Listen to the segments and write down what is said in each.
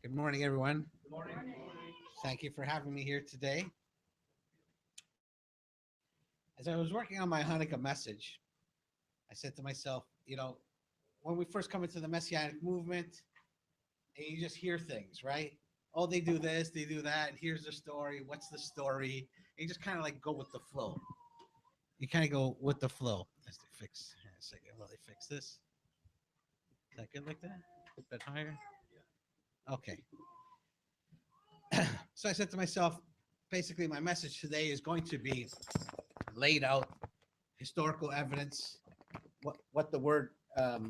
Good morning, everyone. Thank you for having me here today. As I was working on my Hanukkah message, I said to myself, when we first come into the Messianic movement, and you just hear things, right? Oh, they do this, they do that. Here's the story. What's the story? And you just kind of like go with the flow. You kind of go with the flow. As they fix, hang on a second, will they fix this? Is that good like that? A bit higher? Okay. So I said to myself, basically, my message today is going to be laid out historical evidence, what the word Hanukkah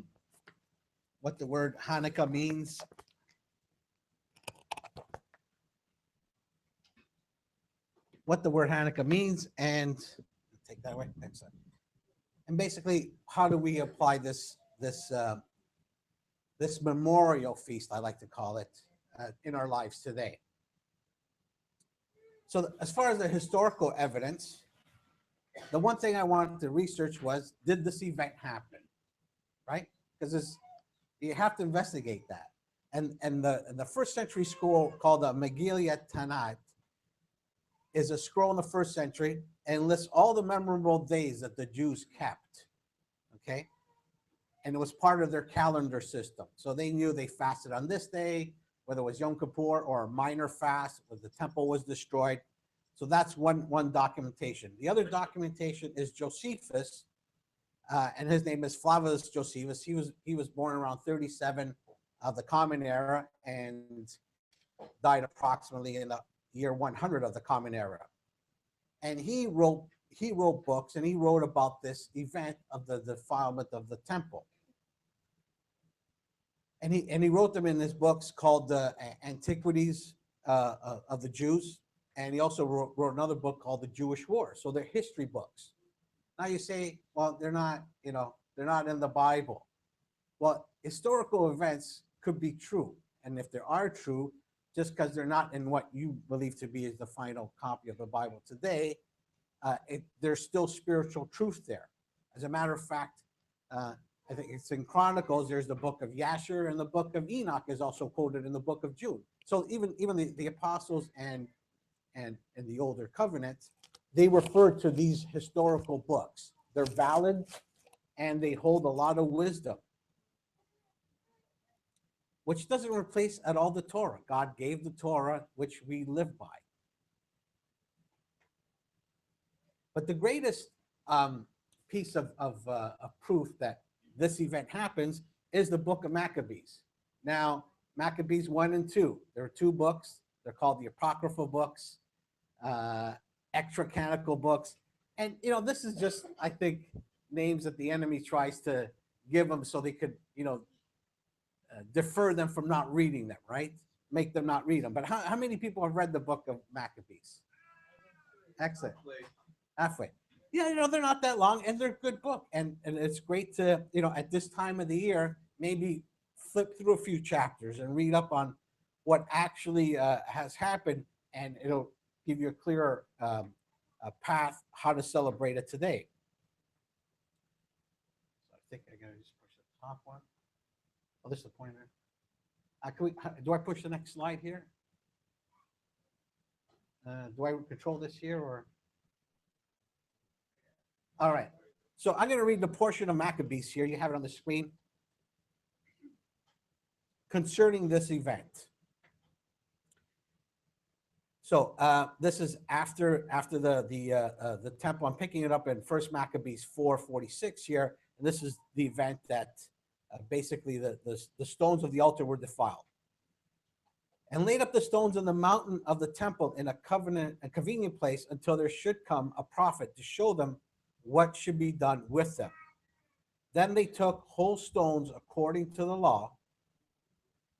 means, and take that away. Excellent. And basically, how do we apply this memorial feast, I like to call it, in our lives today? So, as far as the historical evidence, the one thing I wanted to research was, did this event happen, right? Because you have to investigate that. And the first century scroll called the Megillah Tanakh is a scroll in the first century and lists all the memorable days that the Jews kept, okay? And it was part of their calendar system. So they knew they fasted on this day, whether it was Yom Kippur or a minor fast, where the temple was destroyed. So that's one documentation. The other documentation is Josephus, and his name is Flavius Josephus. He was born around 37 of the Common Era and died approximately in the year 100 of the Common Era. And he wrote books, and he wrote about this event of the defilement of the temple. And he wrote them in his books called the Antiquities of the Jews. And he also wrote another book called the Jewish War. So they're history books. Now you say, well, they're not in the Bible. Well, historical events could be true. And if they are true, just because they're not in what you believe to be is the final copy of the Bible today, there's still spiritual truth there. As a matter of fact, I think it's in Chronicles, there's the book of Yasher, and the book of Enoch is also quoted in the book of Jude. So even the apostles and the older covenants, they refer to these historical books. They're valid and they hold a lot of wisdom, which doesn't replace at all the Torah. God gave the Torah, which we live by. But the greatest piece of proof that this event happens is the book of Maccabees. Now, Maccabees 1 and 2, there are two books. They're called the Apocryphal books, extra canonical books. And, this is just, I think, names that the enemy tries to give them so they could, defer them from not reading them, right? Make them not read them. But how many people have read the book of Maccabees? Excellent. Halfway. Yeah, they're not that long, and they're a good book. And it's great to, at this time of the year, maybe flip through a few chapters and read up on what actually has happened, and it'll give you a clearer path how to celebrate it today. So I think I gotta just push the top one. Oh, this is the pointer. Do I push the next slide here? Do I control this here or? All right. So I'm going to read the portion of Maccabees here. You have it on the screen concerning this event. So this is after the temple. I'm picking it up in First Maccabees 4:46 here, and this is the event that basically the stones of the altar were defiled, and laid up the stones in the mountain of the temple in a convenient place until there should come a prophet to show them what should be done with them. Then they took whole stones according to the law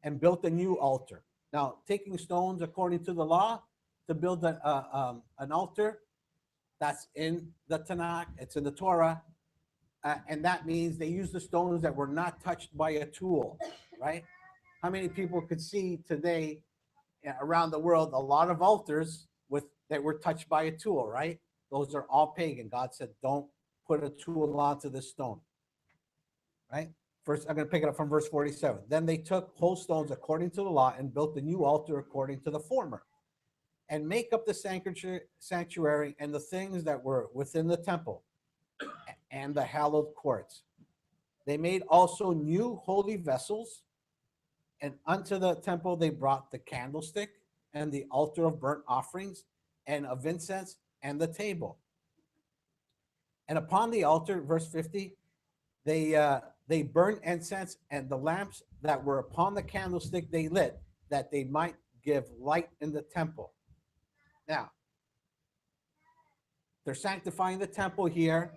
and built a new altar. Now, taking stones according to the law to build an altar, that's in the Tanakh, it's in the Torah, and that means they used the stones that were not touched by a tool, right? How many people could see today around the world a lot of altars that were touched by a tool, right? Those are all pagan. God said, don't put a tool onto the stone, right? First, I'm going to pick it up from verse 47. Then they took whole stones according to the law and built the new altar according to the former, and make up the sanctuary and the things that were within the temple and the hallowed courts. They made also new holy vessels, and unto the temple they brought the candlestick and the altar of burnt offerings and of incense and the table. And upon the altar, verse 50, they burned incense, and the lamps that were upon the candlestick they lit, that they might give light in the temple. Now, they're sanctifying the temple here,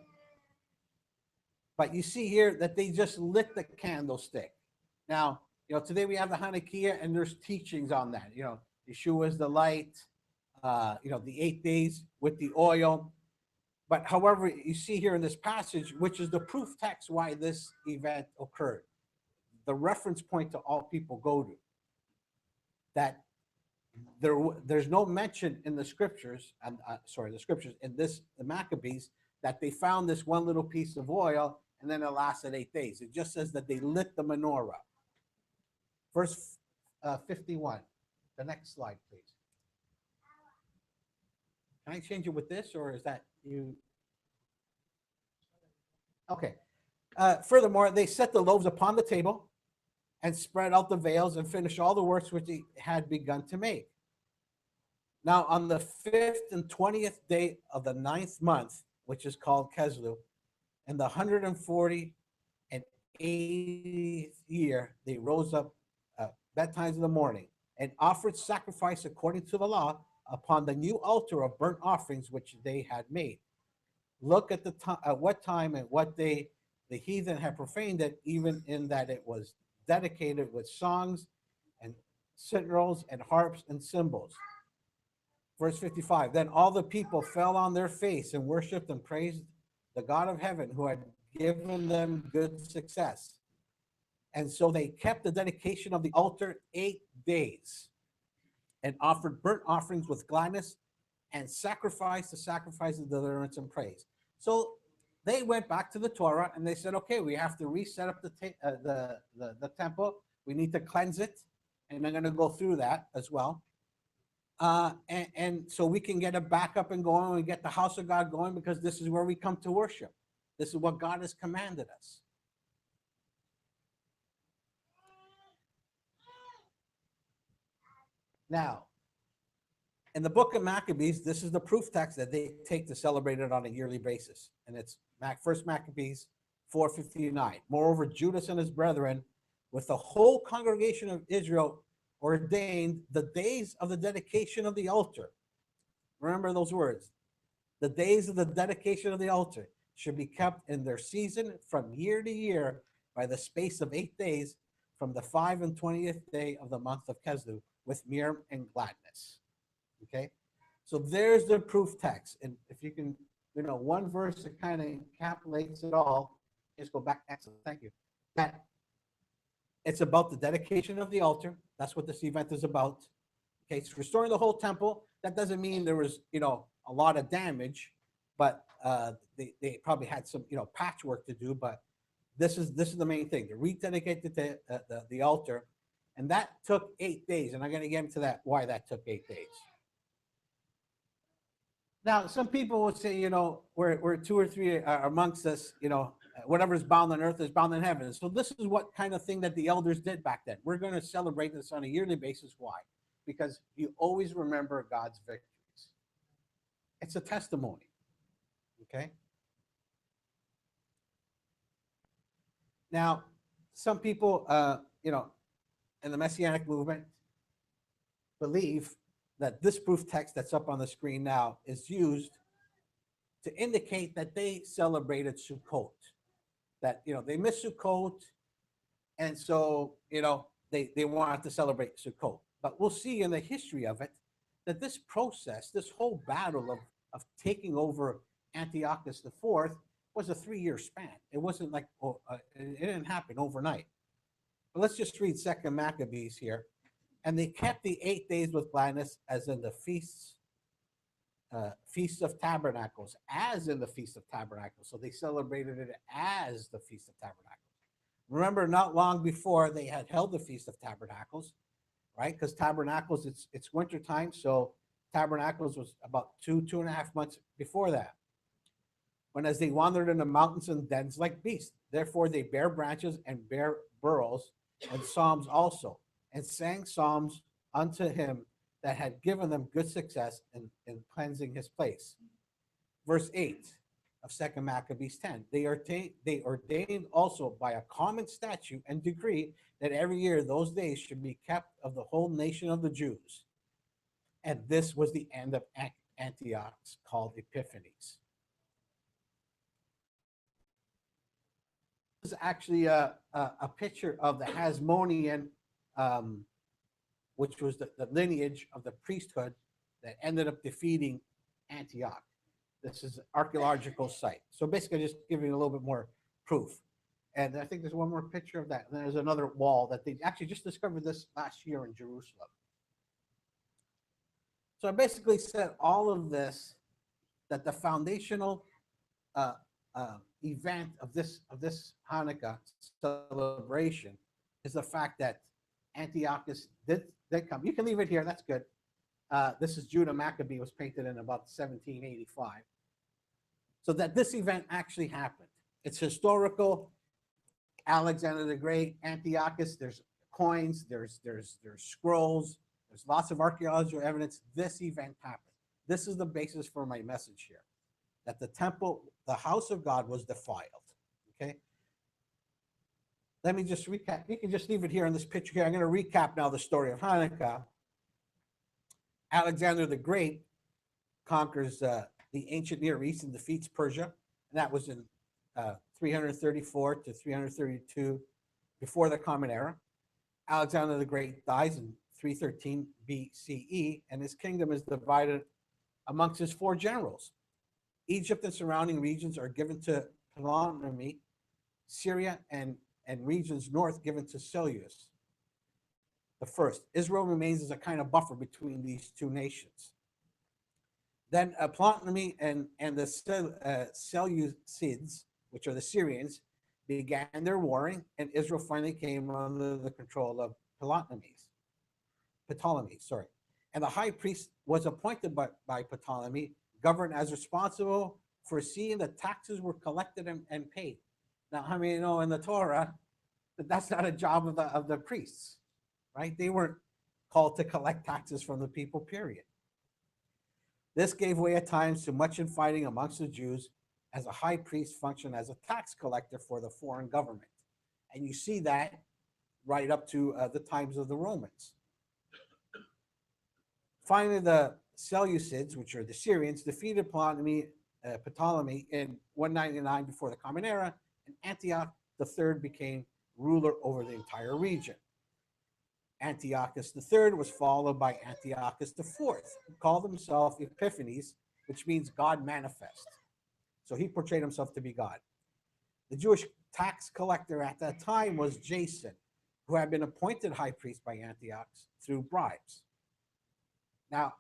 but you see here that they just lit the candlestick. Now, today we have the Hanukkah, and there's teachings on that. Yeshua is the light, the 8 days with the oil. But however, you see here in this passage, which is the proof text why this event occurred, the reference point to all people go to, that there's no mention in the scriptures, the scriptures in the Maccabees, that they found this one little piece of oil and then it lasted 8 days. It just says that they lit the menorah. Verse 51. The next slide, please. Can I change it with this, or is that you? Okay. Furthermore, they set the loaves upon the table and spread out the veils and finished all the works which they had begun to make. Now, on the 5th and 20th day of the 9th month, which is called Keslu, in the 140 and 80th year, they rose up betimes in the morning and offered sacrifice according to the law upon the new altar of burnt offerings which they had made. Look at at what time and what day the heathen had profaned it, even in that it was dedicated with songs and cymbals and harps and cymbals. Verse 55, then all the people fell on their face and worshiped and praised the God of heaven, who had given them good success. And so they kept the dedication of the altar 8 days and offered burnt offerings with gladness and sacrificed the sacrifice of deliverance and praise. So they went back to the Torah and they said, okay, we have to reset up the temple. We need to cleanse it. And they're going to go through that as well. And so we can get it back up and going and get the house of God going, because this is where we come to worship. This is what God has commanded us. Now, in the book of Maccabees, this is the proof text that they take to celebrate it on a yearly basis. And it's First Maccabees 4:59. Moreover, Judas and his brethren, with the whole congregation of Israel, ordained the days of the dedication of the altar. Remember those words. The days of the dedication of the altar should be kept in their season from year to year by the space of 8 days, from the 5 and 20th day of the month of Keslu, with myrrh and gladness. Okay, so there's the proof text. And if you can, one verse that kind of encapsulates it all, just go back. Excellent, thank you. That it's about the dedication of the altar. That's what this event is about. Okay, it's restoring the whole temple. That doesn't mean there was, a lot of damage, but they probably had some, patchwork to do. But this is the main thing, to rededicate the altar, and that took 8 days. And I'm going to get into that, why that took 8 days. Now, some people would say, we're 2 or 3 are amongst us, whatever is bound on earth is bound in heaven. So this is what kind of thing that the elders did back then. We're going to celebrate this on a yearly basis. Why? Because you always remember God's victories. It's a testimony. Okay. Now, some people, in the Messianic movement believe that this proof text that's up on the screen now is used to indicate that they celebrated Sukkot, that, they missed Sukkot, and so, they wanted to celebrate Sukkot. But we'll see in the history of it that this process, this whole battle of taking over Antiochus IV, was a 3-year span. It wasn't like, it didn't happen overnight. But let's just read 2 Maccabees here. And they kept the 8 days with gladness, as in the feast of Tabernacles, as in the Feast of Tabernacles. So they celebrated it as the Feast of Tabernacles. Remember, not long before they had held the Feast of Tabernacles, right? Because Tabernacles, it's winter time, so Tabernacles was about 2.5 months before that. When as they wandered in the mountains and dens like beasts, therefore they bare branches and bare burrows and psalms also, and sang psalms unto him that had given them good success in cleansing his place. Verse 8 of 2nd Maccabees 10. They ordained also by a common statute and decree that every year those days should be kept of the whole nation of the Jews. And this was the end of Antioch's called Epiphanies. This is actually a picture of the Hasmonean, which was the lineage of the priesthood that ended up defeating Antioch. This is an archaeological site. So basically just giving a little bit more proof. And I think there's one more picture of that. And there's another wall that they actually just discovered this last year in Jerusalem. So I basically said all of this, that the foundational event of this Hanukkah celebration is the fact that Antiochus did come. You can leave it here. That's good. This is Judah Maccabee, was painted in about 1785. So that this event actually happened. It's historical. Alexander the Great, Antiochus. There's coins. There's scrolls. There's lots of archaeological evidence. This event happened. This is the basis for my message here, that the temple, the house of God, was defiled. Okay. Let me just recap. You can just leave it here in this picture here. I'm going to recap now the story of Hanukkah. Alexander the Great conquers the ancient Near East and defeats Persia. And that was in 334 to 332 before the Common Era. Alexander the Great dies in 313 BCE, and his kingdom is divided amongst his 4 generals. Egypt and surrounding regions are given to Ptolemy, Syria and regions north given to Seleucus the first. Israel remains as a kind of buffer between these 2 nations. Then Ptolemy and the Seleucids, which are the Syrians, began their warring, and Israel finally came under the control of Ptolemy. And the high priest was appointed by Ptolemy, governed as responsible for seeing that taxes were collected and paid. Now, how many know in the Torah that that's not a job of the priests, right? They weren't called to collect taxes from the people, period. This gave way at times to much infighting amongst the Jews, as a high priest functioned as a tax collector for the foreign government. And you see that right up to the times of the Romans. Finally, the Seleucids, which are the Syrians, defeated Ptolemy in 199 before the Common Era, and Antioch III became ruler over the entire region. Antiochus III was followed by Antiochus IV, who called himself Epiphanes, which means God manifest. So he portrayed himself to be God. The Jewish tax collector at that time was Jason, who had been appointed high priest by Antiochus through bribes. Now,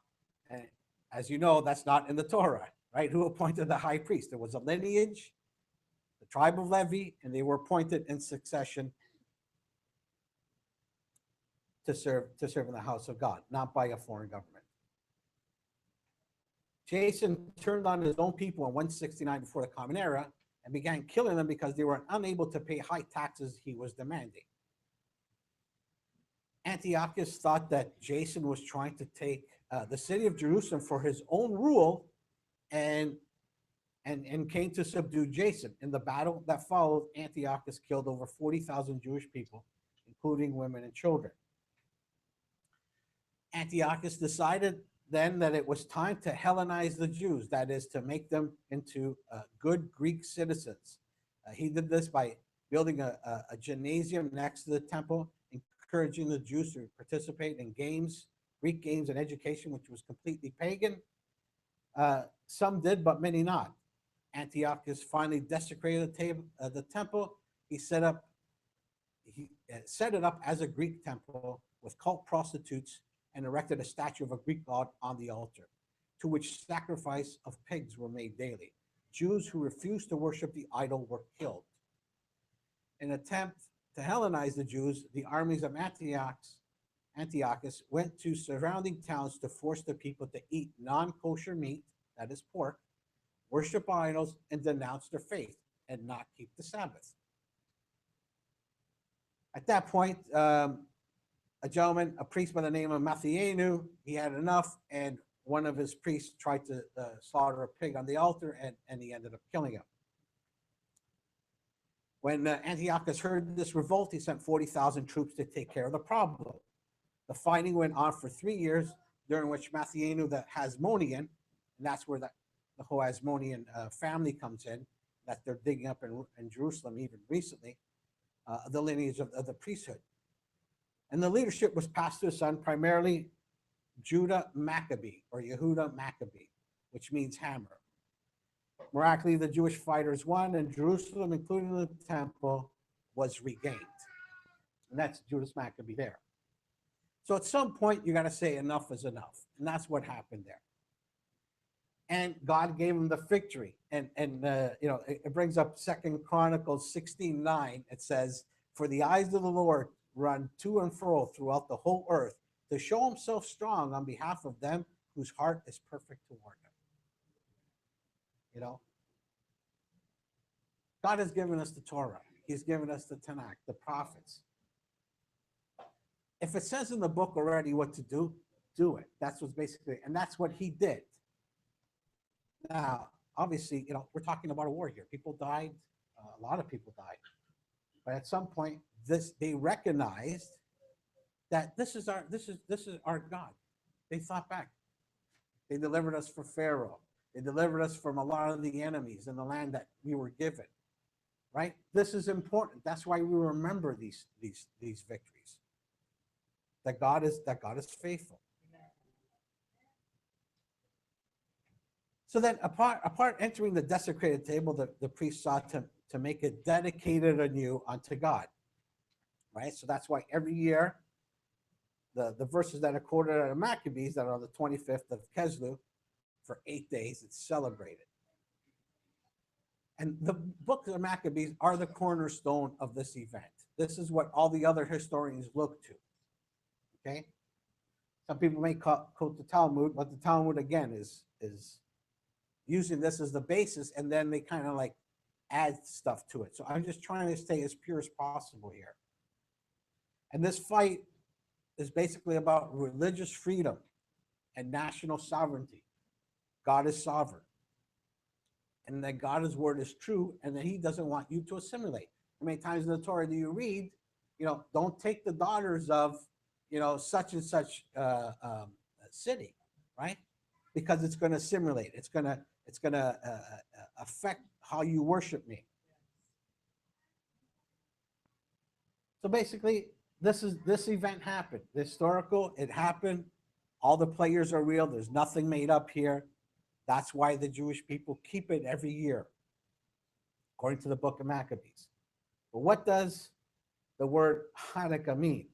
as you know, that's not in the Torah, right? Who appointed the high priest? There was a lineage, the tribe of Levi, and they were appointed in succession to serve in the house of God, not by a foreign government. Jason turned on his own people in 169 before the Common Era and began killing them because they were unable to pay high taxes he was demanding. Antiochus thought that Jason was trying to take the city of Jerusalem for his own rule, and came to subdue Jason. In the battle that followed, Antiochus killed over 40,000 Jewish people, including women and children. Antiochus decided then that it was time to Hellenize the Jews, that is, to make them into good Greek citizens. He did this by building a gymnasium next to the temple, encouraging the Jews to participate in games, Greek games and education, which was completely pagan. Some did, but many not. Antiochus finally desecrated the temple. He set it up as a Greek temple with cult prostitutes and erected a statue of a Greek god on the altar, to which sacrifice of pigs were made daily. Jews who refused to worship the idol were killed. In an attempt To Hellenize the Jews, the armies of Antiochus went to surrounding towns to force the people to eat non-kosher meat, that is pork, worship idols, and denounce their faith and not keep the Sabbath. At that point, a gentleman, a priest by the name of Mattheanu, he had enough, and one of his priests tried to slaughter a pig on the altar, and he ended up killing him. When Antiochus heard this revolt, he sent 40,000 troops to take care of the problem. The fighting went on for 3 years, during which Mattheanu, the Hasmonean, and that's where the whole Hasmonean family comes in, that they're digging up in Jerusalem even recently, the lineage of the priesthood. And the leadership was passed to his son, primarily Judah Maccabee, or Yehuda Maccabee, which means hammer. Miraculously, the Jewish fighters won, and Jerusalem, including the temple, was regained. And that's Judas Maccabee there. So at some point, you got to say enough is enough. And that's what happened there. And God gave him the victory. And it brings up 2 Chronicles 16:9. It says, "For the eyes of the Lord run to and fro throughout the whole earth to show himself strong on behalf of them whose heart is perfect toward him." You know, God has given us the Torah. He's given us the Tanakh, the prophets. If it says in the book already what to do, do it. That's what's basically, and that's what he did. Now, obviously, we're talking about a war here. People died. A lot of people died. But at some point, they recognized that this is our God. They thought back. They delivered us from Pharaoh. They delivered us from a lot of the enemies in the land that we were given. Right? This is important. That's why we remember these victories. That God is faithful. So then, upon entering the desecrated table, the priest sought to make it dedicated anew unto God. Right? So that's why every year, the verses that are quoted out of Maccabees that are on the 25th of Keslu, for 8 days, it's celebrated. And the books of Maccabees are the cornerstone of this event. This is what all the other historians look to. Okay? Some people may quote the Talmud, but the Talmud, again, is using this as the basis, and then they kind of like add stuff to it. So I'm just trying to stay as pure as possible here. And this fight is basically about religious freedom and national sovereignty. God is sovereign. And that God's word is true, and that he doesn't want you to assimilate. How many times in the Torah do you read, don't take the daughters of, such and such city, right? Because it's going to assimilate. It's going to affect how you worship me. So basically, this event happened. The historical, it happened. All the players are real. There's nothing made up here. That's why the Jewish people keep it every year, according to the book of Maccabees. But what does the word Hanukkah mean?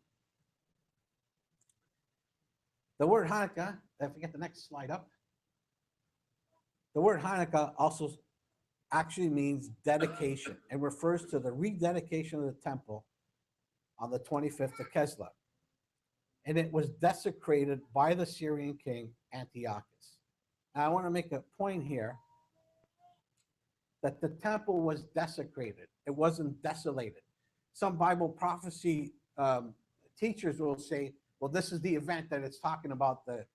The word Hanukkah, if we get the next slide up, the word Hanukkah also actually means dedication and refers to the rededication of the temple on the 25th of Keslev. And it was desecrated by the Syrian king Antiochus. Now, I want to make a point here that the temple was desecrated. It wasn't desolated. Some Bible prophecy teachers will say, well, this is the event that it's talking about, the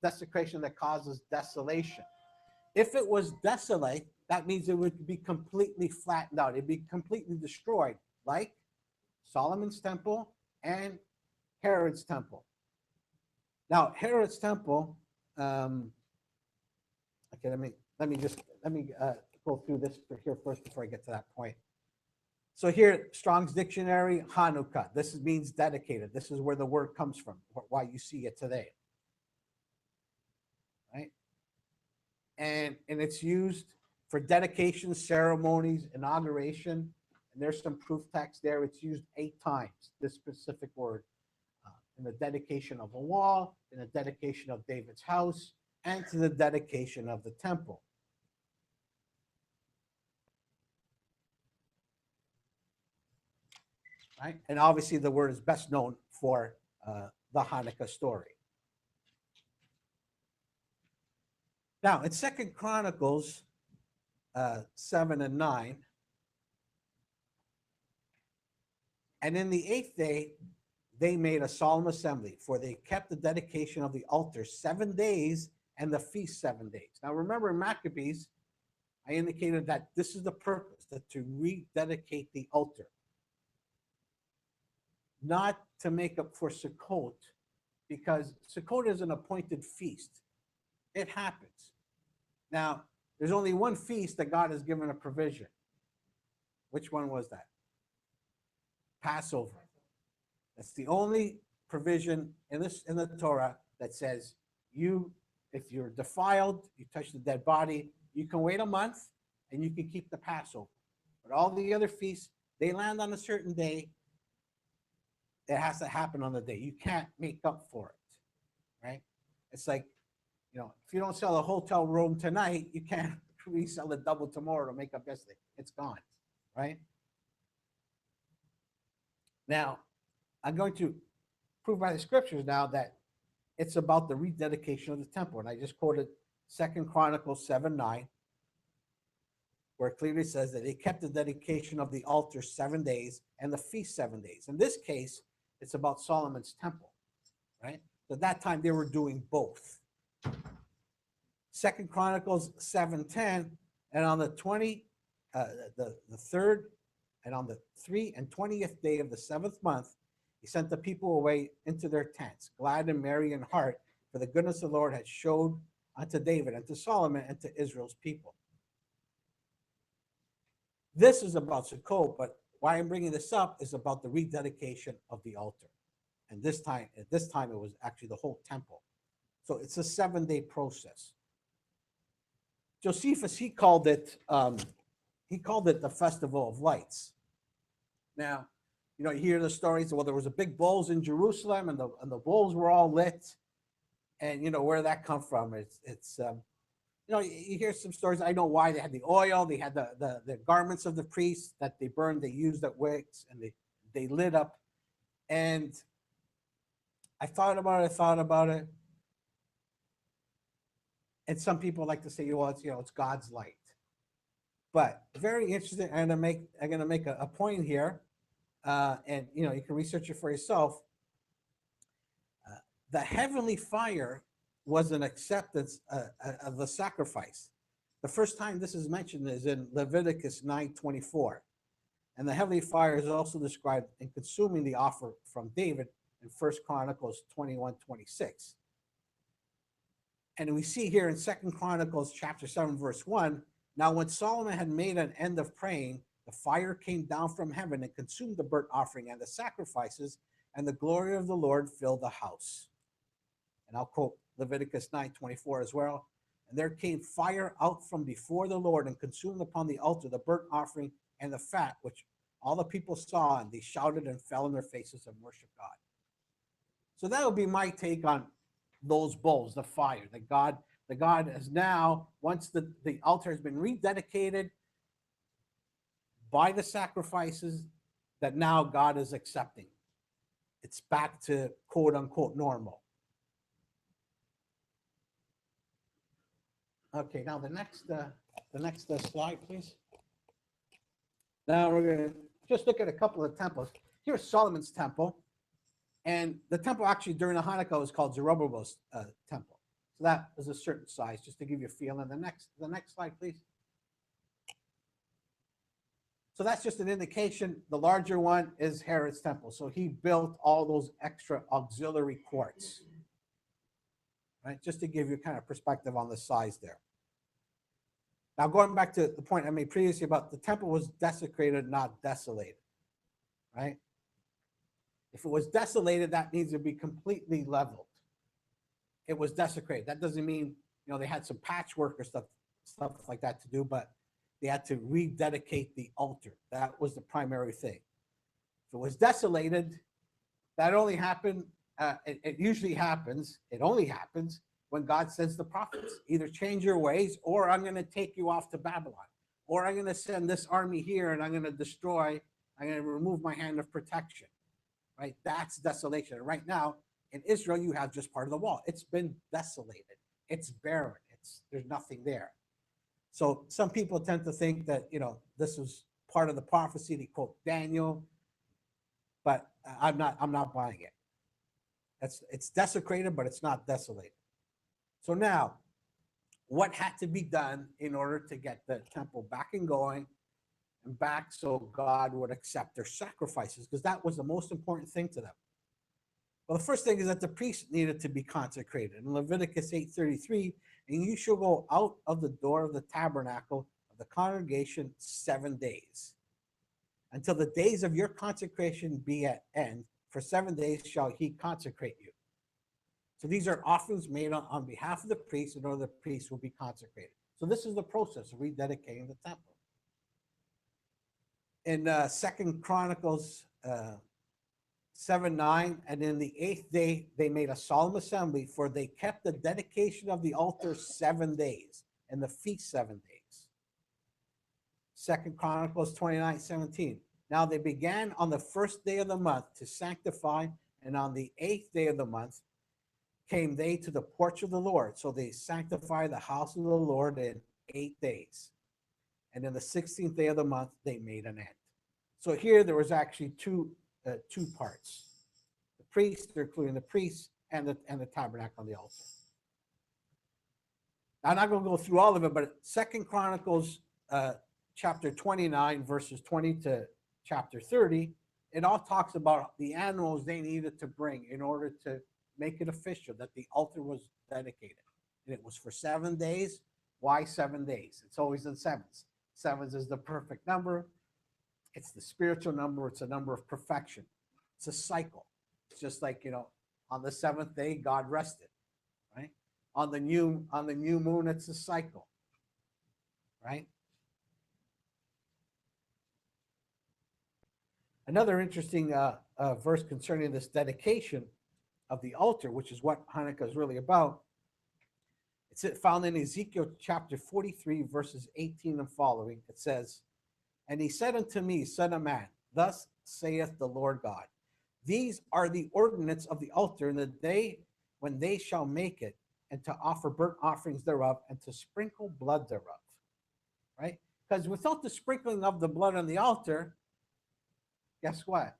desecration that causes desolation. If it was desolate, that means it would be completely flattened out. It'd be completely destroyed, like Solomon's temple and Herod's temple. Now, Herod's temple, okay, let me go through this here first before I get to that point. So here, Strong's Dictionary, Hanukkah. This means dedicated. This is where the word comes from, why you see it today. Right? And it's used for dedication, ceremonies, inauguration. And there's some proof text there. It's used 8 times, this specific word. In the dedication of a wall, in the dedication of David's house, and to the dedication of the temple. right? And obviously the word is best known for the Hanukkah story. Now, in Second Chronicles 7 and 9, and in the 8th day, they made a solemn assembly, for they kept the dedication of the altar 7 days and the feast 7 days. Now, remember in Maccabees, I indicated that this is the purpose, that to rededicate the altar, not to make up for Sukkot, because Sukkot is an appointed feast. It happens. Now, there's only one feast that God has given a provision. Which one was that? Passover. That's the only provision in the Torah that says if you're defiled, you touch the dead body, you can wait a month and you can keep the Passover. But all the other feasts, they land on a certain day. It has to happen on the day. You can't make up for it, right? It's like, if you don't sell a hotel room tonight, you can't resell it double tomorrow to make up yesterday. It's gone, right? Now, I'm going to prove by the scriptures now that it's about the rededication of the temple. And I just quoted 2 Chronicles 7:9, where it clearly says that they kept the dedication of the altar 7 days and the feast 7 days. In this case, it's about Solomon's temple, right? So at that time, they were doing both. 2 Chronicles 7:10, and on the 3rd and on the 3 and 20th day of the 7th month, he sent the people away into their tents, glad and merry in heart, for the goodness of the Lord had showed unto David and to Solomon and to Israel's people. This is about Sukkot, but why I'm bringing this up is about the rededication of the altar. And at this time, it was actually the whole temple. So it's a 7-day process. Josephus, he called it the Festival of Lights. Now, you hear the stories. Well, there was a big bowls in Jerusalem, and the bowls were all lit. And where that come from? It's you hear some stories. I know why. They had the oil. They had the garments of the priests that they burned. They used at wicks, and they lit up. And I thought about it. And some people like to say, well, it's God's light. But very interesting. I'm gonna make a point here, and you can research it for yourself. The heavenly fire was an acceptance of the sacrifice. The first time this is mentioned is in Leviticus 9:24, and the heavenly fire is also described in consuming the offer from David in 1 Chronicles 21:26. And we see here in 2 Chronicles chapter 7, verse 1, now when Solomon had made an end of praying, the fire came down from heaven and consumed the burnt offering and the sacrifices, and the glory of the Lord filled the house. And I'll quote Leviticus 9:24 as well. And there came fire out from before the Lord and consumed upon the altar the burnt offering and the fat, which all the people saw, and they shouted and fell on their faces and worshiped God. So that would be my take on those bowls, the fire, the God has now, once the altar has been rededicated by the sacrifices, that now God is accepting. It's back to quote unquote normal. Okay, now the next slide, please. Now we're going to just look at a couple of temples. Here's Solomon's temple. And the temple actually during the Hanukkah was called Zerubbabel's temple. So that was a certain size, just to give you a feel. And the next slide, please. So that's just an indication. The larger one is Herod's temple. So he built all those extra auxiliary courts, right? Just to give you kind of perspective on the size there. Now, going back to the point I made previously about the temple was desecrated, not desolated, right? If it was desolated, that means it'd be completely leveled. It was desecrated. That doesn't mean, they had some patchwork or stuff like that to do, but they had to rededicate the altar. That was the primary thing. If it was desolated, that only happened, it only happens when God sends the prophets. Either change your ways, or I'm going to take you off to Babylon, or I'm going to send this army here and I'm going to destroy I'm going to remove my hand of protection, right? That's desolation. And right now in Israel, you have just part of the wall. It's been desolated. It's barren. There's nothing there. So some people tend to think that, this was part of the prophecy. They quote Daniel, but I'm not buying it. It's desecrated, but it's not desolated. So now, what had to be done in order to get the temple back and going and back so God would accept their sacrifices? Because that was the most important thing to them. Well, the first thing is that the priest needed to be consecrated. In Leviticus 8:33, and you shall go out of the door of the tabernacle of the congregation 7 days, until the days of your consecration be at end. For 7 days shall he consecrate you. So these are offerings made on behalf of the priest in order the priest will be consecrated. So this is the process of rededicating the temple. In 2 Chronicles 7:9, and in the 8th day they made a solemn assembly, for they kept the dedication of the altar 7 days, and the feast 7 days. 2 Chronicles 29:17. Now they began on the 1st day of the month to sanctify, and on the 8th day of the month came they to the porch of the Lord. So they sanctified the house of the Lord in 8 days. And in the 16th day of the month, they made an end. So here there was actually two parts. The priests, they're including the priests and the tabernacle on the altar. Now, I'm not going to go through all of it, but 2 Chronicles chapter 29, verses 20 to chapter 30, it all talks about the animals they needed to bring in order to make it official that the altar was dedicated. And it was for 7 days. Why 7 days? It's always in sevens. Sevens is the perfect number. It's the spiritual number. It's a number of perfection. It's a cycle. It's just like, on the 7th day, God rested, right? On the new moon, it's a cycle, right? Another interesting verse concerning this dedication of the altar, which is what Hanukkah is really about. It's found in Ezekiel chapter 43, verses 18 and following. It says, and he said unto me, Son of man, thus saith the Lord God, these are the ordinance of the altar in the day when they shall make it, and to offer burnt offerings thereof, and to sprinkle blood thereof. Right? Because without the sprinkling of the blood on the altar, guess what?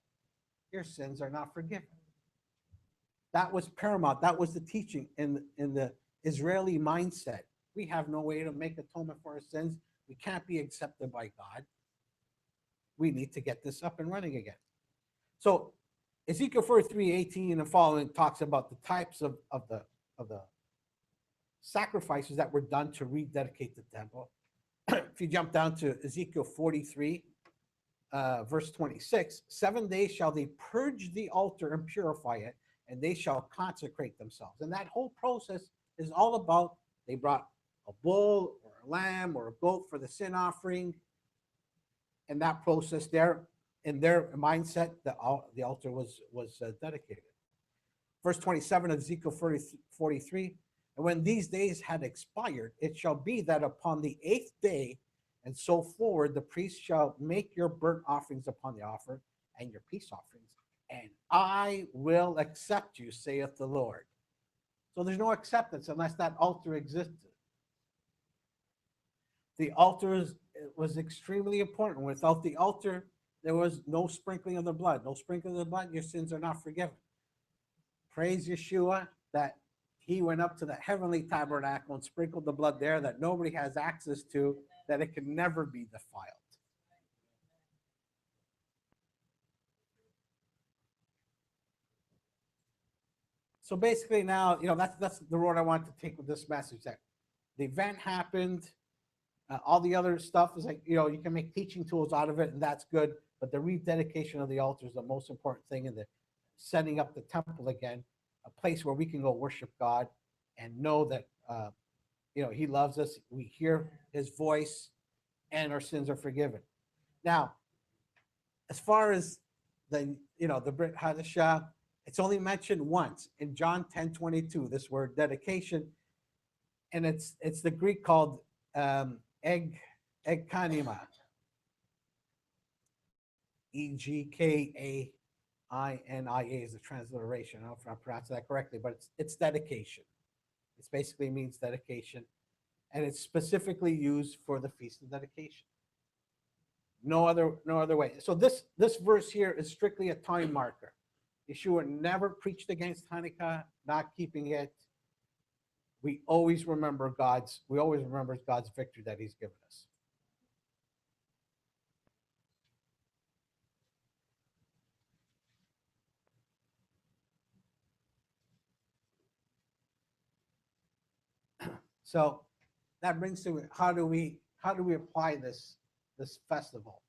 Your sins are not forgiven. That was paramount. That was the teaching in the Israeli mindset. We have no way to make atonement for our sins. We can't be accepted by God. We need to get this up and running again. So Ezekiel 43:18 and following talks about the types of the sacrifices that were done to rededicate the temple. If you jump down to Ezekiel 43, verse 26, 7 days shall they purge the altar and purify it, and they shall consecrate themselves. And that whole process is all about, they brought a bull or a lamb or a goat for the sin offering. And that process there, in their mindset, the altar was dedicated. Verse 27 of Ezekiel 43, and when these days had expired, it shall be that upon the 8th day and so forward, the priest shall make your burnt offerings upon the altar and your peace offerings, and I will accept you, saith the Lord. So there's no acceptance unless that altar existed. The altar was extremely important. Without the altar, there was no sprinkling of the blood. No sprinkling of the blood, your sins are not forgiven. Praise Yeshua that he went up to the heavenly tabernacle and sprinkled the blood there that nobody has access to, that it can never be defiled. So basically now, that's the road I want to take with this message, that the event happened. All the other stuff is like, you can make teaching tools out of it, and that's good. But the rededication of the altar is the most important thing, in the setting up the temple again, a place where we can go worship God and know that, he loves us. We hear his voice and our sins are forgiven. Now, as far as the Brit Hadashah, it's only mentioned once in John 10:22, this word dedication. And it's the Greek called egkanima. Egkainia is the transliteration. I don't know if I pronounced that correctly, but it's dedication. It basically means dedication, and it's specifically used for the Feast of Dedication. No other way. So this verse here is strictly a time marker. Yeshua never preached against Hanukkah, not keeping it. We always remember God's victory that He's given us. So that brings to how do we apply this festival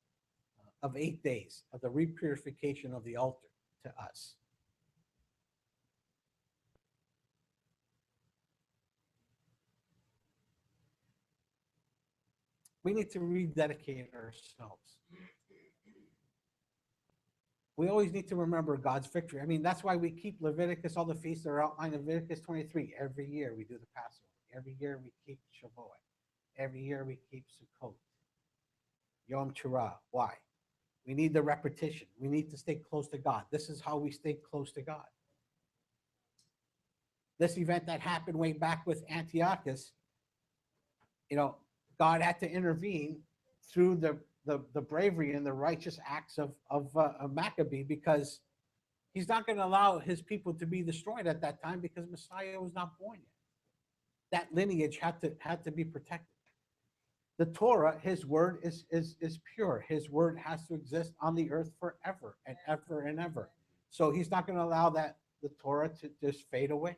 of 8 days of the repurification of the altar to us? We need to rededicate ourselves. We always need to remember God's victory. I mean, that's why we keep Leviticus, all the feasts that are outlined in Leviticus 23. Every year we do the Passover. Every year we keep Shavuot. Every year we keep Sukkot. Yom Teruah. Why? We need the repetition. We need to stay close to God. This is how we stay close to God. This event that happened way back with Antiochus, God had to intervene through the bravery and the righteous acts of Maccabee, because he's not going to allow his people to be destroyed at that time because Messiah was not born yet. That lineage had to be protected. The Torah, his word is pure. His word has to exist on the earth forever and ever and ever. So he's not going to allow the Torah to just fade away.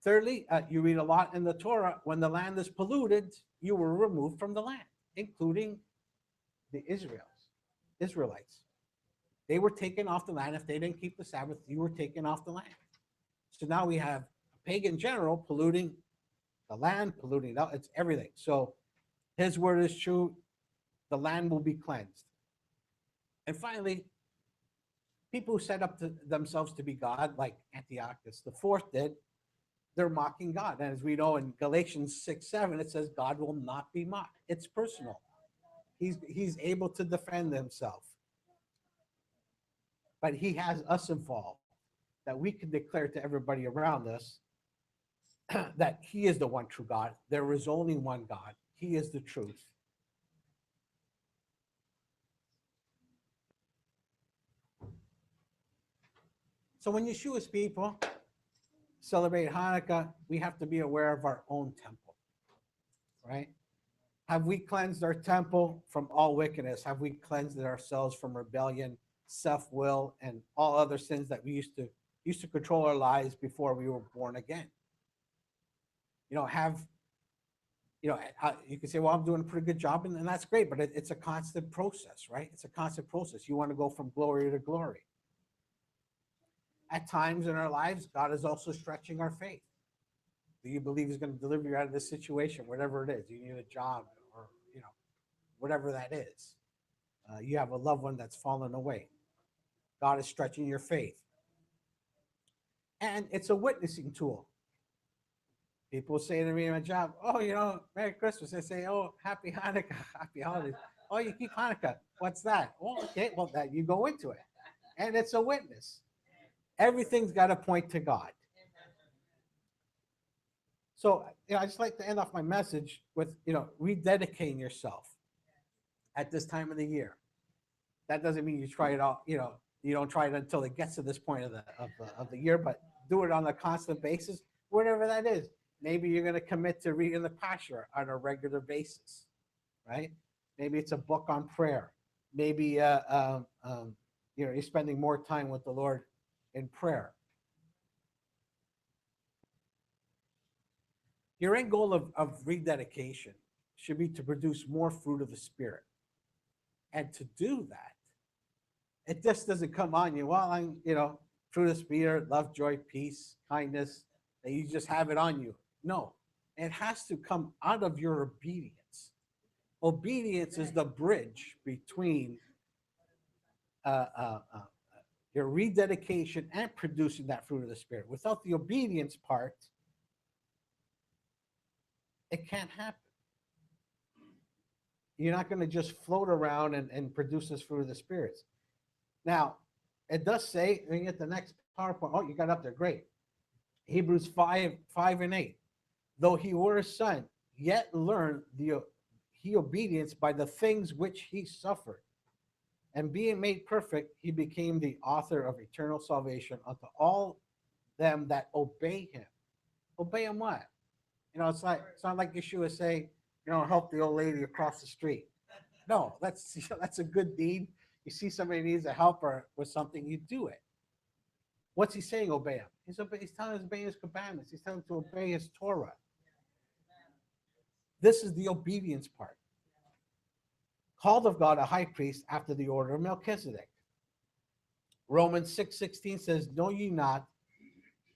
Thirdly, you read a lot in the Torah, when the land is polluted, you were removed from the land, including the Israelites. They were taken off the land. If they didn't keep the Sabbath, you were taken off the land. So now we have a pagan general polluting the land, polluting it's everything. So his word is true. The land will be cleansed. And finally, people who set up themselves to be God, like Antiochus the Fourth did, they're mocking God. And as we know in Galatians 6:7, it says God will not be mocked. It's personal. He's able to defend himself. But he has us involved, that we can declare to everybody around us that he is the one true God. There is only one God. He is the truth. So when Yeshua's people celebrate Hanukkah, we have to be aware of our own temple, right? Have we cleansed our temple from all wickedness? Have we cleansed ourselves from rebellion, self-will, and all other sins that we used to control our lives before we were born again? You can say, well, I'm doing a pretty good job, and that's great, but it's a constant process, right? It's a constant process. You want to go from glory to glory. At times in our lives, God is also stretching our faith. Do you believe he's going to deliver you out of this situation, whatever it is? You need a job, or whatever that is. You have a loved one that's fallen away. God is stretching your faith. And it's a witnessing tool. People say to me in my job, oh, Merry Christmas. I say, oh, Happy Hanukkah, Happy Holidays. Oh, you keep Hanukkah. What's that? Well, okay, well, that you go into it. And it's a witness. Everything's got to point to God. So, I just like to end off my message with, rededicating yourself at this time of the year. That doesn't mean you try it all, you don't try it until it gets to this point of the year, but do it on a constant basis, whatever that is. Maybe you're going to commit to reading the Pasha on a regular basis, right? Maybe it's a book on prayer. Maybe you're spending more time with the Lord in prayer. Your end goal of rededication should be to produce more fruit of the Spirit. And to do that, it just doesn't come on you. Well, I'm, fruit of the Spirit, love, joy, peace, kindness, that you just have it on you. No, it has to come out of your obedience. Obedience is the bridge between your rededication and producing that fruit of the Spirit. Without the obedience part, it can't happen. You're not going to just float around and produce this fruit of the spirits. Now, it does say, when you get the next PowerPoint, oh, you got up there, great. Hebrews 5:5 and 8. Though he were a son, yet learned he obedience by the things which he suffered. And being made perfect, he became the author of eternal salvation unto all them that obey him. Obey him what? It's not like Yeshua say, help the old lady across the street. No, that's a good deed. You see somebody needs a helper with something, you do it. What's he saying? Obey him. He's telling us to obey his commandments. He's telling to obey his Torah. This is the obedience part. Called of God a high priest after the order of Melchizedek. Romans 6:16 says, know ye not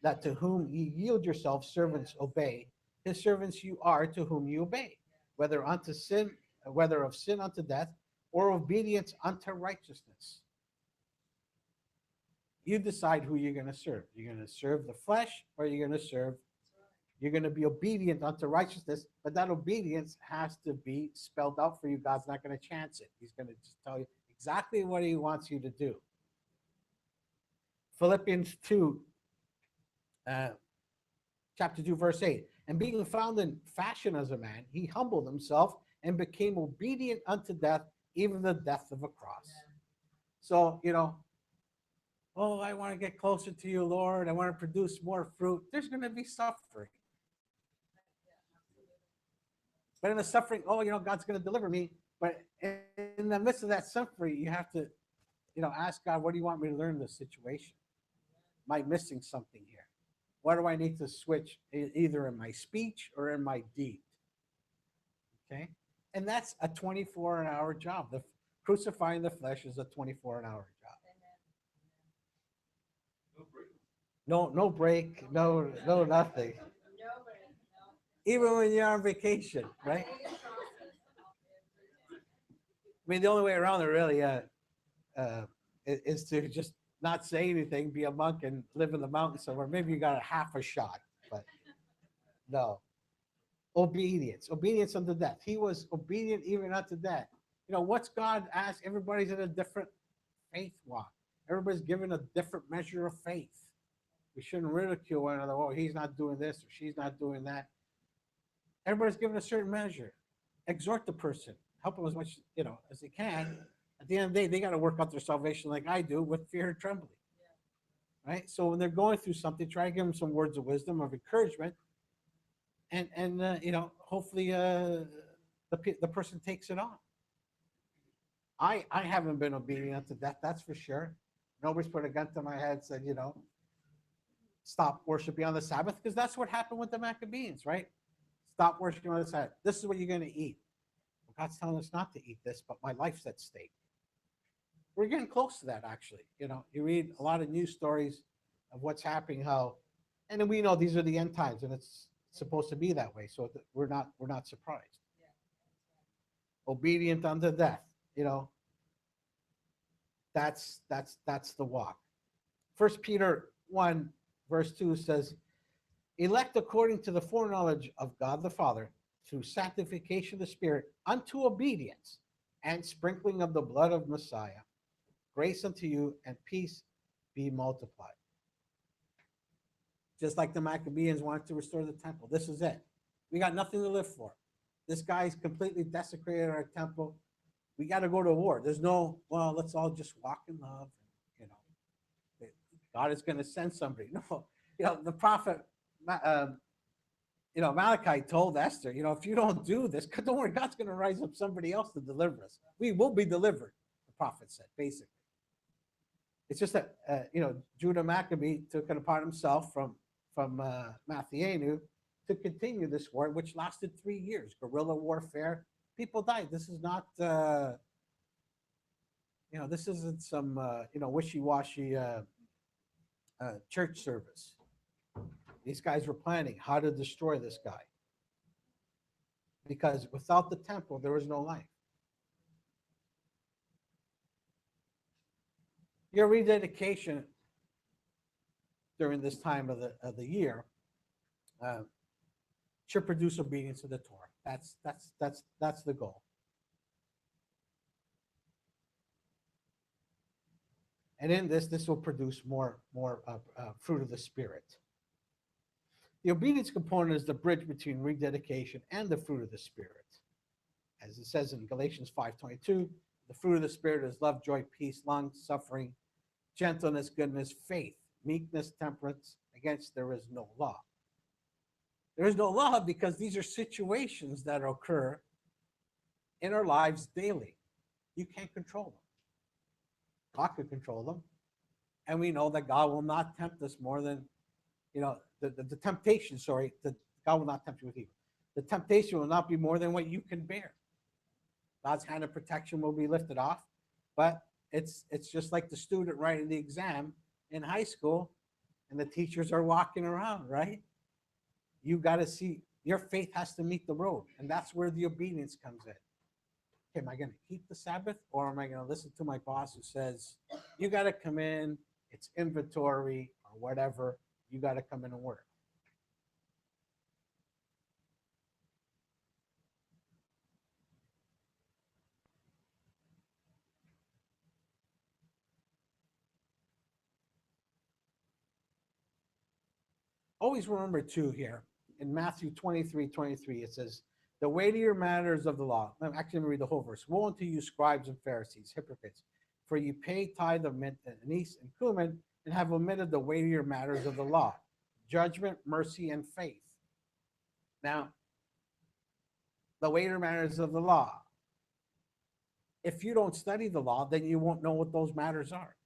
that to whom ye yield yourselves servants obey, his servants you are to whom you obey, whether unto sin, whether of sin unto death, or obedience unto righteousness. You decide who you're going to serve. You're going to serve the flesh, or you're going to be obedient unto righteousness, but that obedience has to be spelled out for you. God's not going to chance it. He's going to just tell you exactly what he wants you to do. Philippians 2, chapter 2, verse 8. And being found in fashion as a man, he humbled himself and became obedient unto death, even the death of a cross. So, oh, I want to get closer to you, Lord. I want to produce more fruit. There's going to be suffering. But in the suffering, God's going to deliver me. But in the midst of that suffering, you have to, ask God, what do you want me to learn in this situation? Am I missing something here? What do I need to switch either in my speech or in my deed? Okay? And that's a 24-hour job. The crucifying the flesh is a 24-hour job. No break, no nothing. Even when you're on vacation, right? I mean, the only way around it really is to just not say anything, be a monk, and live in the mountains somewhere. Maybe you got a half a shot, but no. Obedience unto death. He was obedient even unto death. What's God asked? Everybody's in a different faith walk. Everybody's given a different measure of faith. We shouldn't ridicule one another. Oh, he's not doing this or she's not doing that. Everybody's given a certain measure. Exhort the person. Help them as much as they can. At the end of the day, they got to work out their salvation like I do, with fear and trembling. Right? So when they're going through something, try to give them some words of wisdom, of encouragement, and hopefully the person takes it on. I haven't been obedient to death, that's for sure. Nobody's put a gun to my head and said, stop worshiping on the Sabbath, because that's what happened with the Maccabees, right? Stop worshiping on the Sabbath. This is what you're going to eat. Well, God's telling us not to eat this, but my life's at stake. We're getting close to that, actually. You read a lot of news stories of what's happening, and then we know these are the end times, and it's supposed to be that way. So we're not surprised. Obedient unto death. That's the walk. 1 Peter 1, verse 2 says, elect according to the foreknowledge of God the Father, through sanctification of the Spirit, unto obedience and sprinkling of the blood of Messiah. Grace unto you and peace be multiplied. Just like the Maccabees wanted to restore the temple. This is it. We got nothing to live for. This guy's completely desecrated our temple. We got to go to war. There's no, well, let's all just walk in love. God is going to send somebody. No, the prophet, Malachi told Esther, if you don't do this, don't worry, God's going to rise up somebody else to deliver us. We will be delivered, the prophet said, basically. It's just that, Judah Maccabee took it upon himself from Mattheanu to continue this war, which lasted 3 years. Guerrilla warfare. People died. This is not, this isn't some, wishy-washy church service. These guys were planning how to destroy this guy. Because without the temple, there was no life. Your rededication during this time of the year should produce obedience to the Torah. That's the goal. And in this will produce more fruit of the Spirit. The obedience component is the bridge between rededication and the fruit of the Spirit. As it says in Galatians 5:22, the fruit of the Spirit is love, joy, peace, long suffering, gentleness, goodness, faith, meekness, temperance. Against there is no law. There is no law because these are situations that occur in our lives daily. You can't control them. God can control them. And we know that God will not tempt us more than, the temptation, God will not tempt you with evil. The temptation will not be more than what you can bear. God's hand of protection will be lifted off. But it's just like the student writing the exam in high school and the teachers are walking around, right? You got to see, your faith has to meet the road. And that's where the obedience comes in. Okay, am I going to keep the Sabbath, or am I going to listen to my boss who says, you got to come in, it's inventory or whatever, you got to come in and work? Always remember too here, in Matthew 23:23, it says, the weightier matters of the law. I'm actually going to read the whole verse. Woe unto you, scribes and Pharisees, hypocrites, for you pay tithe of mint, anise, and cumin, and have omitted the weightier matters of the law, judgment, mercy, and faith. Now, the weightier matters of the law. If you don't study the law, then you won't know what those matters are.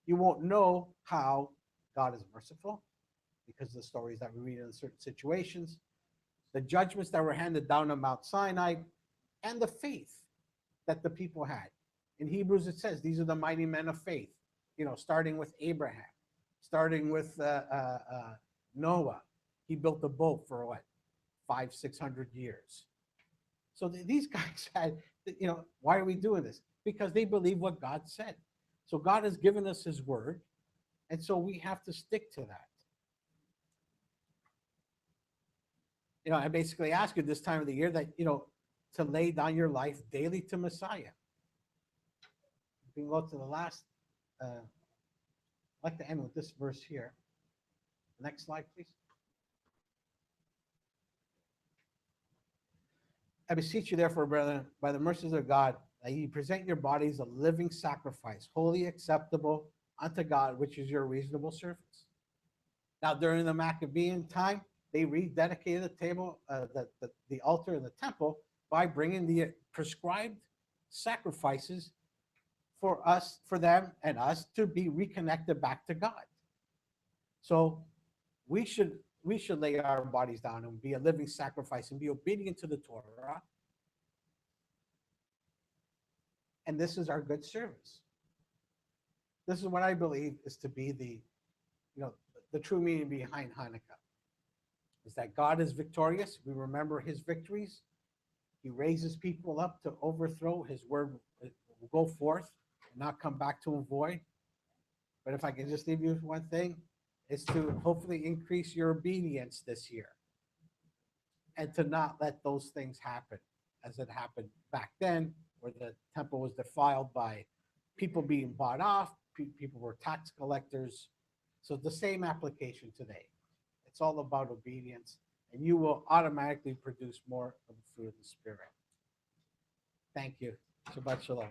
You won't know how God is merciful because of the stories that we read in certain situations, the judgments that were handed down on Mount Sinai, and the faith that the people had. In Hebrews, it says these are the mighty men of faith, starting with Abraham, starting with Noah. He built a boat for what, 500-600 years. So these guys had, why are we doing this? Because they believe what God said. So God has given us his word, and so we have to stick to that. I basically ask you this time of the year that, to lay down your life daily to Messiah. We can go to the last, I'd like to end with this verse here. Next slide, please. I beseech you, therefore, brethren, by the mercies of God, that ye present your bodies a living sacrifice, wholly acceptable unto God, which is your reasonable service. Now, during the Maccabean time, they rededicated the table, the altar in the temple by bringing the prescribed sacrifices for them and us to be reconnected back to God. So we should lay our bodies down and be a living sacrifice and be obedient to the Torah. And this is our good service. This is what I believe is to be the true meaning behind Hanukkah. Is that God is victorious. We remember his victories. He raises people up to overthrow. His word will go forth and not come back to him void. But if I can just leave you with one thing, is to hopefully increase your obedience this year and to not let those things happen as it happened back then, where the temple was defiled by people being bought off, people were tax collectors. So the same application today. It's all about obedience, and you will automatically produce more of the fruit of the Spirit. Thank you. Shabbat Shalom.